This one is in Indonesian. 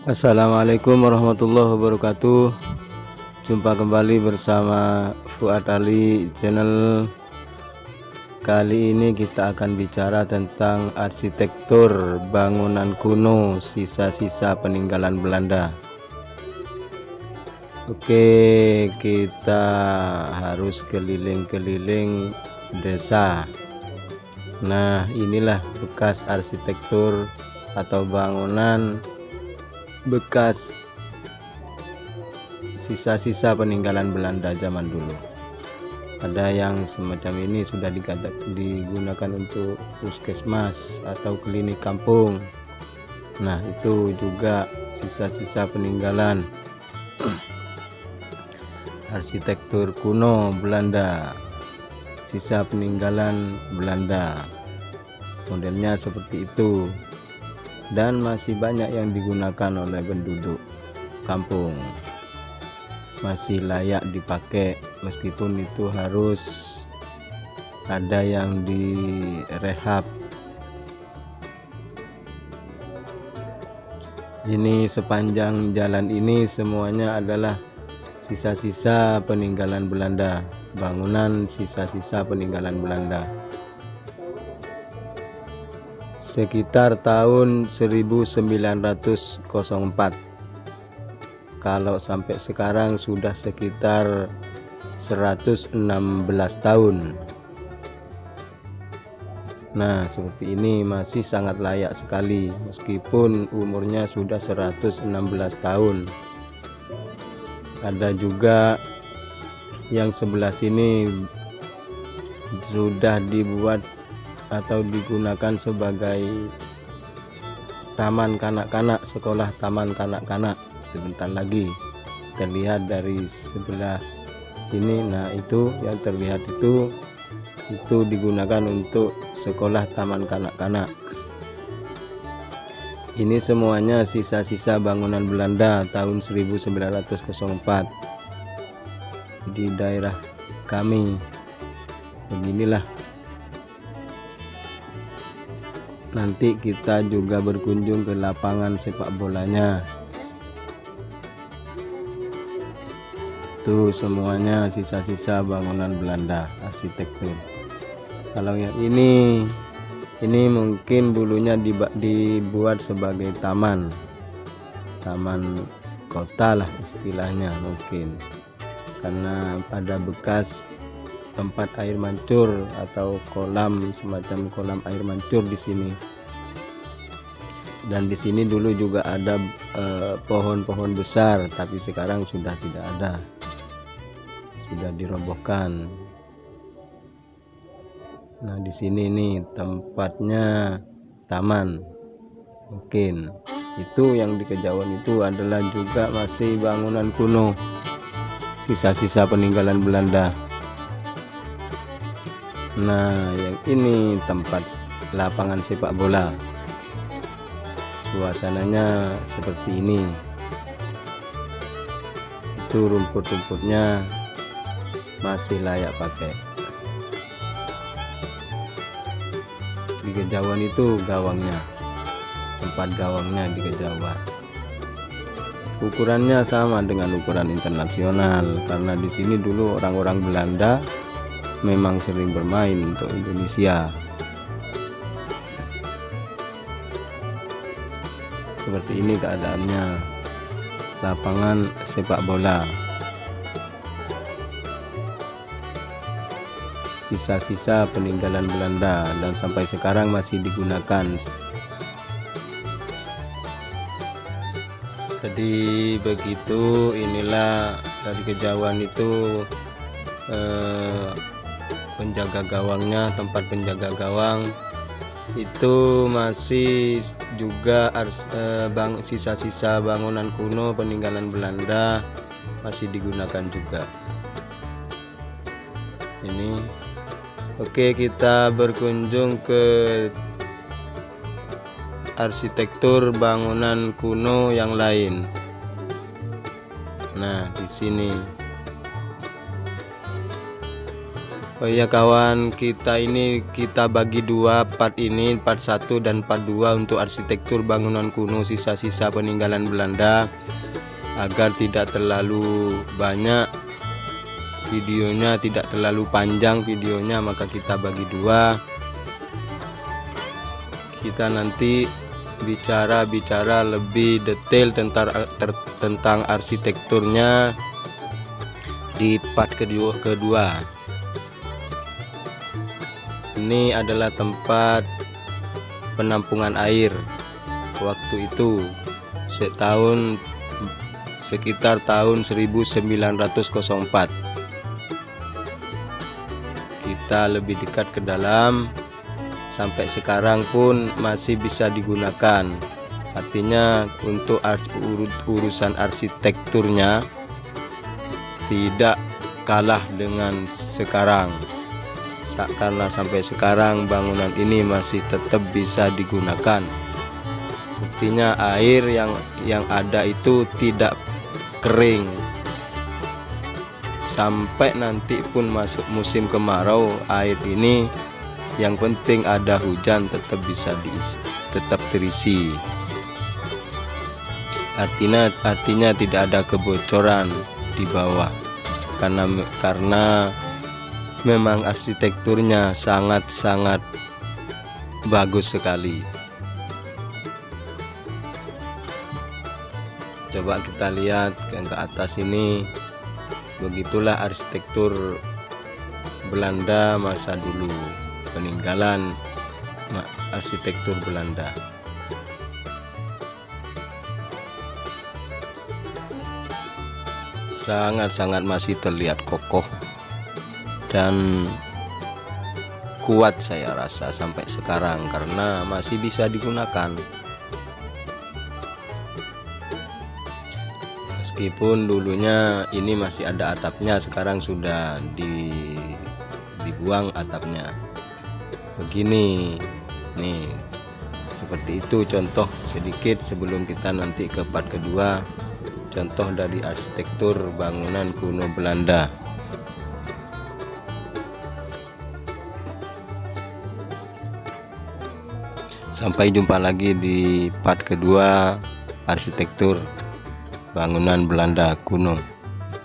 Assalamualaikum warahmatullahi wabarakatuh. Jumpa kembali bersama Fuad Ali channel. Kali ini kita akan bicara tentang arsitektur bangunan kuno, sisa-sisa peninggalan Belanda. Oke, kita harus keliling-keliling desa. Nah, inilah bekas arsitektur atau bangunan bekas sisa-sisa peninggalan Belanda zaman dulu. Ada yang semacam ini sudah digunakan untuk puskesmas atau klinik kampung. Nah, itu juga sisa-sisa peninggalan arsitektur kuno Belanda, sisa peninggalan Belanda. Modelnya seperti itu. Dan masih banyak yang digunakan oleh penduduk kampung, masih layak dipakai meskipun itu harus ada yang direhab. Ini sepanjang jalan ini semuanya adalah sisa-sisa peninggalan Belanda, bangunan sisa-sisa peninggalan Belanda. Sekitar tahun 1904. Kalau sampai sekarang sudah sekitar 116 tahun. Nah, seperti ini masih sangat layak sekali meskipun umurnya sudah 116 tahun. Ada juga yang sebelah sini sudah dibuat atau digunakan sebagai taman kanak-kanak, sekolah taman kanak-kanak. Sebentar lagi terlihat dari sebelah sini. Nah, itu yang terlihat itu digunakan untuk sekolah taman kanak-kanak. Ini semuanya sisa-sisa bangunan Belanda tahun 1904 di daerah kami. Beginilah. Nanti kita juga berkunjung ke lapangan sepak bolanya. Tuh semuanya sisa-sisa bangunan Belanda, arsitektur. Kalau yang ini mungkin dulunya dibuat sebagai taman kota lah istilahnya mungkin, karena ada bekas tempat air mancur atau kolam, semacam kolam air mancur di sini. Dan di sini dulu juga ada pohon-pohon besar, tapi sekarang sudah tidak ada, sudah dirobohkan. Nah, di sini nih tempatnya taman. Mungkin itu yang di Kejauhan itu adalah juga masih bangunan kuno, sisa-sisa peninggalan Belanda. Nah, yang ini tempat lapangan sepak bola. Suasananya seperti ini. Itu rumput-rumputnya masih layak pakai. Di Kejauhan itu gawangnya, tempat gawangnya di Kejauhan. Ukurannya sama dengan ukuran internasional, karena di sini dulu orang-orang Belanda memang sering bermain untuk Indonesia. Seperti ini keadaannya lapangan sepak bola. Sisa-sisa peninggalan Belanda dan sampai sekarang masih digunakan. Jadi begitu, inilah dari Kejauhan itu penjaga gawangnya, tempat penjaga gawang itu masih juga sisa-sisa bangunan kuno peninggalan Belanda masih digunakan juga. Ini oke, kita berkunjung ke arsitektur bangunan kuno yang lain. Nah, di sini Oh iya kawan, kita bagi dua part ini, part 1 dan part 2 untuk arsitektur bangunan kuno sisa-sisa peninggalan Belanda. Agar tidak terlalu banyak videonya, tidak terlalu panjang videonya, maka kita bagi dua. Kita nanti bicara lebih detail tentang arsitekturnya di part kedua. Ini adalah tempat penampungan air waktu itu sekitar tahun 1904. Kita lebih dekat ke dalam, sampai sekarang pun masih bisa digunakan. Artinya untuk urusan arsitekturnya tidak kalah dengan sekarang, karena sampai sekarang bangunan ini masih tetap bisa digunakan. Buktinya air yang ada itu tidak kering. Sampai nanti pun masuk musim kemarau, air ini yang penting ada hujan tetap bisa terisi. Artinya tidak ada kebocoran di bawah, karena memang arsitekturnya sangat bagus sekali. Coba kita lihat ke atas ini. Begitulah arsitektur Belanda masa dulu, peninggalan arsitektur Belanda. Sangat masih terlihat kokoh dan kuat, saya rasa sampai sekarang, karena masih bisa digunakan. Meskipun dulunya ini masih ada atapnya, sekarang sudah dibuang atapnya. Begini nih, seperti itu contoh sedikit sebelum kita nanti ke part kedua, contoh dari arsitektur bangunan kuno Belanda. Sampai jumpa lagi di part kedua arsitektur bangunan Belanda kuno.